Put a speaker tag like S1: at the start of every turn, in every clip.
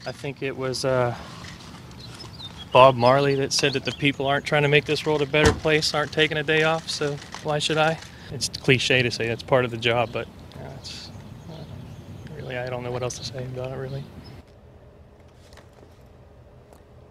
S1: I think it was Bob Marley that said that the people aren't trying to make this world a better place, aren't taking a day off, so why should I? It's cliche to say that's part of the job, but it's, really, I don't know what else to say about it, really.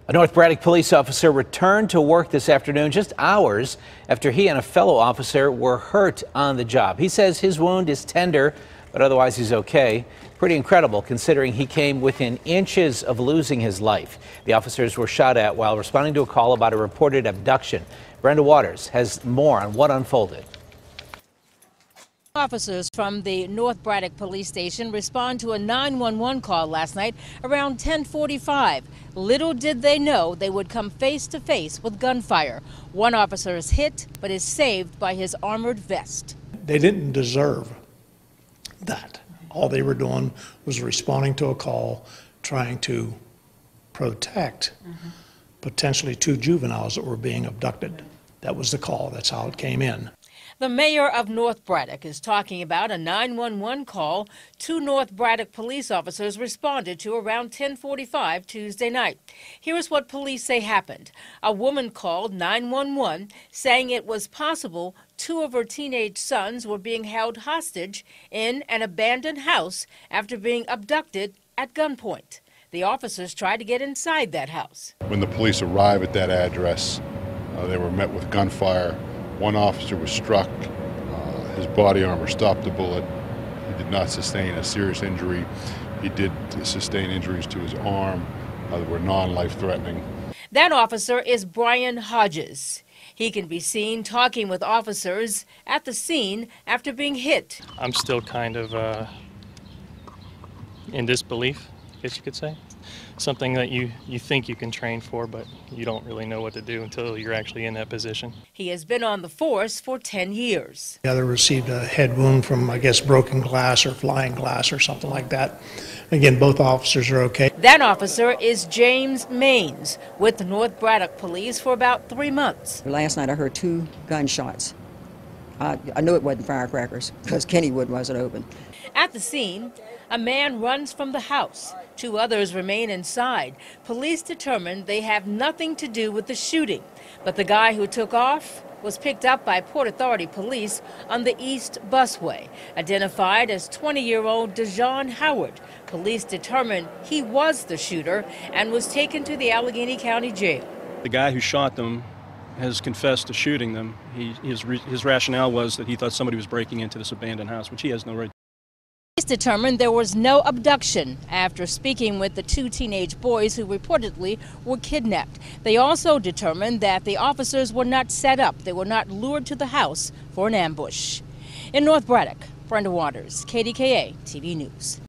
S2: A North Braddock police officer returned to work this afternoon just hours after he and a fellow officer were hurt on the job. He says his wound is tender, but otherwise he's okay. Pretty incredible considering he came within inches of losing his life. The officers were shot at while responding to a call about a reported abduction. Brenda has more on what unfolded.
S3: Officers from the North Braddock police station respond to a 911 call last night around 10:45. Little did they know they would come face to face with gunfire. One officer is hit but is saved by his armored vest.
S4: They didn't deserve that. All they were doing was responding to a call, trying to protect potentially 2 juveniles that were being abducted. That was the call. That's how it came in.
S3: The mayor of North Braddock is talking about a 911 call 2 North Braddock police officers responded to around 10:45 Tuesday night. Here's what police say happened. A woman called 911 saying it was possible 2 of her teenage sons were being held hostage in an abandoned house after being abducted at gunpoint. The officers tried to get inside that house.
S5: When the police arrived at that address, they were met with gunfire. One officer was struck. His body armor stopped the bullet. He did not sustain a serious injury. He did sustain injuries to his arm that were non-life-threatening.
S3: That officer is Brian Hodges. He can be seen talking with officers at the scene after being hit.
S1: I'm still kind of in disbelief, I guess you could say. Something that you think you can train for, but you don't really know what to do until you're actually in that position.
S3: He has been on the force for 10 years.
S4: The other received a head wound from, I guess, broken glass or flying glass or something like that. Again, both officers are okay.
S3: That officer is James Maines with the North Braddock Police for about 3 months.
S6: Last night I heard 2 gunshots. I knew it wasn't firecrackers because Kennywood wasn't open.
S3: At the scene, a man runs from the house. 2 others remain inside. Police determined they have nothing to do with the shooting. But the guy who took off was picked up by Port Authority police on the East Busway. Identified as 20-year-old Dejon Howard, police determined he was the shooter and was taken to the Allegheny County Jail.
S7: The guy who shot them has confessed to shooting them. His rationale was that he thought somebody was breaking into this abandoned house, which he has no right to.
S3: Police determined there was no abduction after speaking with the 2 teenage boys who reportedly were kidnapped. They also determined that the officers were not set up. They were not lured to the house for an ambush. In North Braddock, Brenda, KDKA-TV News.